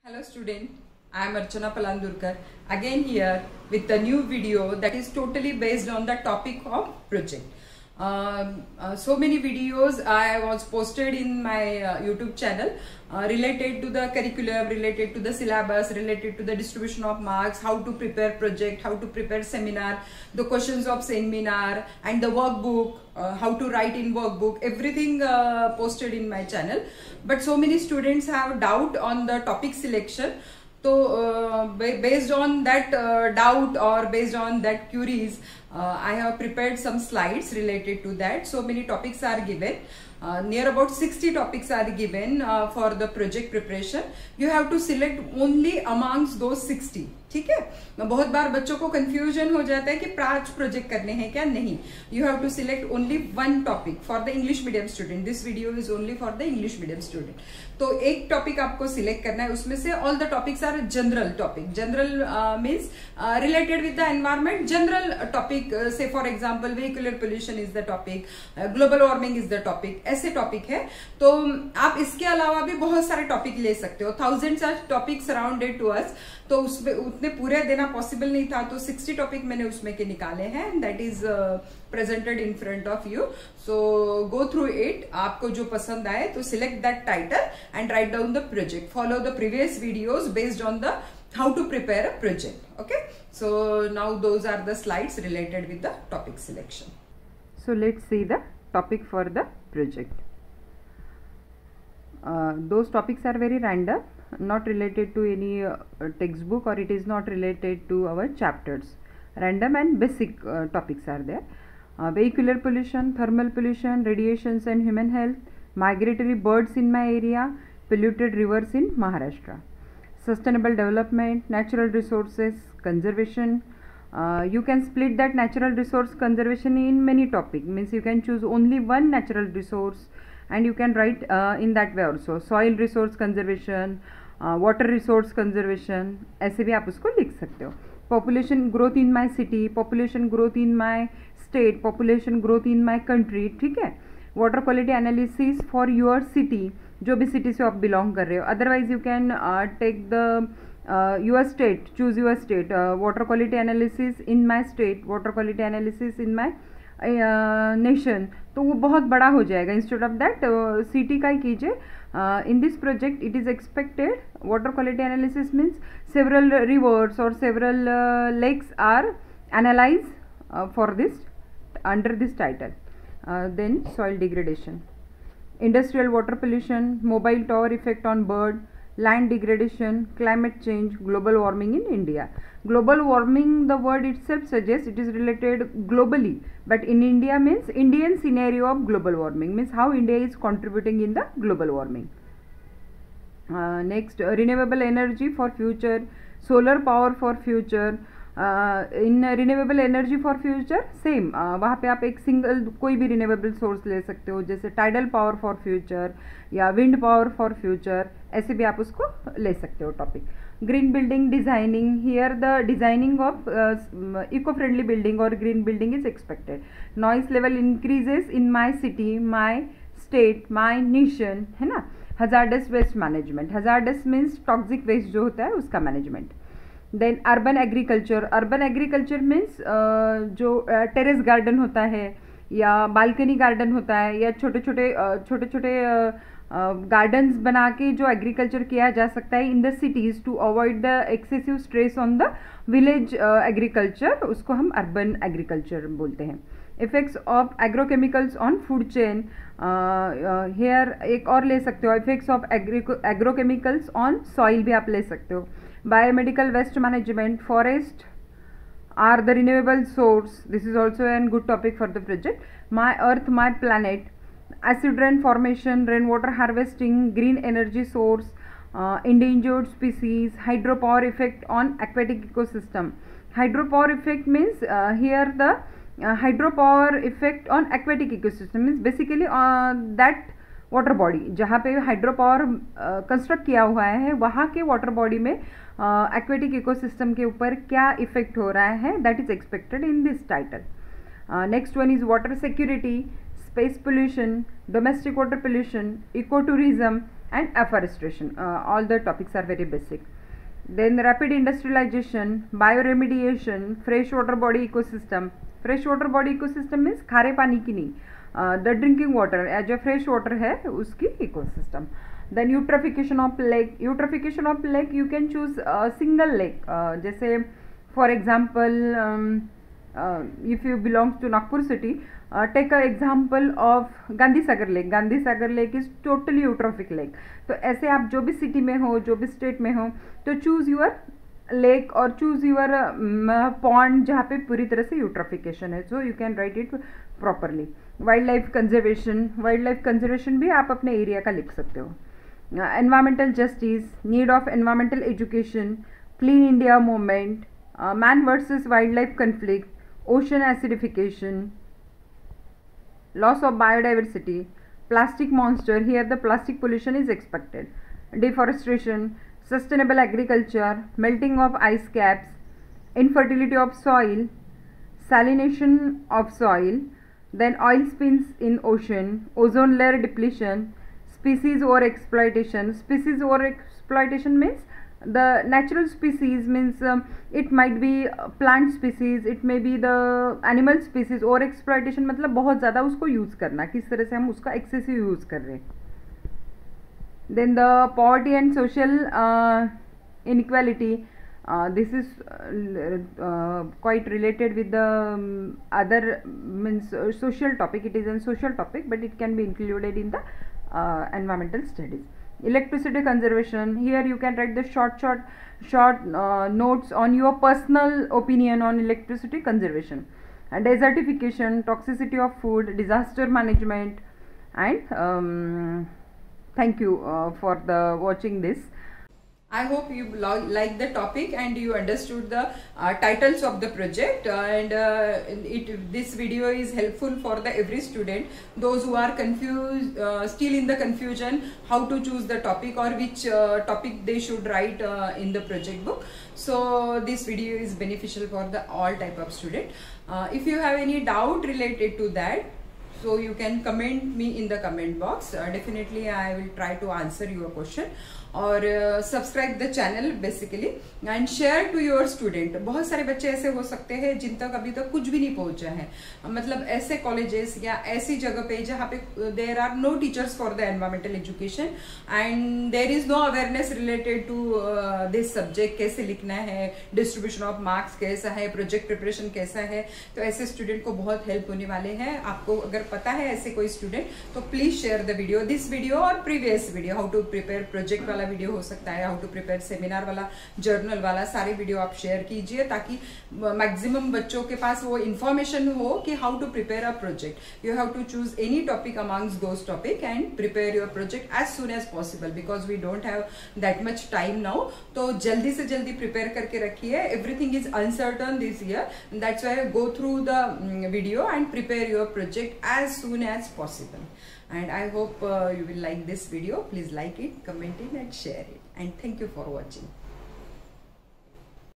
Hello student, I am Archana Palandurkar again here with a new video that is totally based on the topic of project. So many videos I was posted in my YouTube channel related to the curriculum, related to the syllabus, related to the distribution of marks, how to prepare project, how to prepare seminar, the questions of seminar and the workbook, how to write in workbook, everything posted in my channel. But so many students have doubt on the topic selection. So based on that doubt or based on that queries, I have prepared some slides related to that. So many topics are given. Near about 60 topics are given for the project preparation. You have to select only amongst those 60. ठीक है, बहुत बार बच्चों को confusion हो जाता है कि 5 project करने हैं क्या, नहीं. You have to select only 1 topic for the English medium student. This video is only for the English medium student. तो एक टॉपिक आपको सिलेक्ट करना है. उसमें से all the topics are general topic. General means related with the environment. General topic से for example vehicular pollution is the topic, global warming is the topic, ऐसे topic है. तो आप इसके अलावा भी बहुत सारे टॉपिक ले सकते हो. Thousands of topic surrounded to us. तो उसमें उतने पूरे देना पॉसिबल नहीं था, तो 60 टॉपिक मैंने उसमें के निकाले हैं and that is presented in front of you. So go through it. आपको जो पसंद आए तो select that title and write down the project. Follow the previous videos based on the how to prepare a project. Okay, so now those are the slides related with the topic selection. So let's see the topic for the project. Those topics are very random, not related to any textbook, or it is not related to our chapters. Random and basic topics are there. Vehicular pollution, thermal pollution, radiations and human health, migratory birds in my area, polluted rivers in Maharashtra, sustainable development, natural resources conservation. You can split that natural resource conservation in many topics. Means you can choose only one natural resource and you can write in that way also. Soil resource conservation, water resource conservation, ऐसे भी आप उसको लिख सकते हो. Population growth in my city, population growth in my state, population growth in my country. ठीक है. Water quality analysis for your city, जो भी सिटी से आप बिलोंग कर रहे हो. Otherwise you can take the your state, choose your state. Water quality analysis in my state, water quality analysis in my nation. तो वो बहुत बड़ा हो जाएगा. इंस्टेड ऑफ दैट सिटी का ही कीजिए. In this project it is expected water quality analysis means several rivers और several lakes are analyse for this under this title. Then soil degradation, industrial water pollution, mobile tower effect on bird, land degradation, climate change, global warming in India. Global warming, the word itself suggests it is related globally, but in India means Indian scenario of global warming, means how India is contributing in the global warming. Next, renewable energy for future, solar power for future. In renewable energy for future same वहाँ पे आप एक single कोई भी renewable source ले सकते हो, जैसे टाइडल पावर फॉर फ्यूचर या विंड पावर फॉर फ्यूचर, ऐसे भी आप उसको ले सकते हो. Topic green building designing. Here the designing of eco friendly building और green building is expected. Noise level increases in my city, my state, my nation, है ना. Hazardous waste management. Hazardous means toxic waste जो होता है उसका management. Then urban agriculture. Urban agriculture means जो terrace garden होता है या बालकनी गार्डन होता है या छोटे छोटे गार्डन्स बना के जो एग्रीकल्चर किया जा सकता है in the cities to avoid the excessive stress on the village agriculture, उसको हम अर्बन एग्रीकल्चर बोलते हैं. Effects of agrochemicals on food chain. Here एक और ले सकते हो, effects of agrochemicals on soil भी आप ले सकते हो. Biomedical waste management, forest are the renewable source. This is also a good topic for the project. My earth, my planet, acid rain formation, rainwater harvesting, green energy source, endangered species, hydropower effect on aquatic ecosystem. Hydropower effect means here the hydropower effect on aquatic ecosystem means basically that water body जहाँ पे hydro power construct किया हुआ है वहाँ के water body में aquatic ecosystem के ऊपर क्या इफेक्ट हो रहा है, that is expected in this title. Next one is water security, space pollution, domestic water pollution, eco tourism, and afforestation. All the topics are very basic. Then rapid industrialization, bioremediation, freshwater body ecosystem. Freshwater body ecosystem means खारे पानी की नहीं, the drinking water as a fresh water है उसकी ecosystem. Then eutrophication of lake. Eutrophication of lake you can choose a single lake. जैसे for example if you belong to Nagpur city, take an example of Gandhi Sagar Lake. Gandhi Sagar Lake is totally eutrophic lake. तो ऐसे आप जो भी city में हो, जो भी स्टेट में हो, तो चूज यूर लेक और चूज यूर पॉन्ड जहाँ पे पूरी तरह से यूट्रोफिकेशन है. So you can write it properly. Wild life conservation. Wild life conservation भी आप अपने एरिया का लिख सकते हो. Environmental justice, need of environmental education, clean India movement, man versus wild life conflict, ocean acidification, loss of biodiversity, plastic monster. Here the plastic pollution is expected. Deforestation, sustainable agriculture, melting of ice caps, infertility of soil, salination of soil, then oil spills in ocean, ozone layer depletion, species overexploitation. Species overexploitation means the natural species means it might be plant species, it may be the animal species. और exploitation मतलब बहुत ज़्यादा उसको use करना, किस तरह से हम उसका excessive यूज़ कर रहे हैं. Then the poverty and social inequality. This is quite related with the other means social topic. It is a social topic, but it can be included in the environmental studies. Electricity conservation. Here you can write the short notes on your personal opinion on electricity conservation. And desertification, toxicity of food, disaster management, and thank you for the watching this. I hope you like the topic and you understood the titles of the project, and this video is helpful for the every student, those who are confused, still in the confusion how to choose the topic or which topic they should write in the project book. So this video is beneficial for the all type of student. If you have any doubt related to that, so you can comment me in the comment box. Definitely I will try to answer your question. और subscribe the channel basically and share to your student. बहुत सारे बच्चे ऐसे हो सकते हैं जिन तक अभी तक कुछ भी नहीं पहुंचा है, मतलब ऐसे कॉलेजेस या ऐसी जगह पे जहाँ पे there are no teachers for the environmental education and there is no awareness related to this subject. कैसे लिखना है, डिस्ट्रीब्यूशन ऑफ मार्क्स कैसा है, प्रोजेक्ट प्रिपरेशन कैसा है. तो ऐसे स्टूडेंट को बहुत हेल्प होने वाले हैं. आपको अगर पता है ऐसे कोई स्टूडेंट तो please share the video, this video और previous video. How to prepare project वाला वीडियो हो सकता है, हाउ टू प्रिपेयर सेमिनार वाला, जर्नल वाला, सारे वीडियो आप शेयर कीजिए ताकि मैक्सिमम बच्चों के पास वो इन्फॉर्मेशन हो कि how to prepare a project. You have to choose any topic amongst those topic and prepare your project as soon as possible because we don't have that much time now. तो जल्दी से जल्दी prepare करके रखिए. Everything is uncertain this year, that's why go through the video and prepare your project as soon as possible. And I hope you will like this video. Please like it, comment it and share it. And thank you for watching.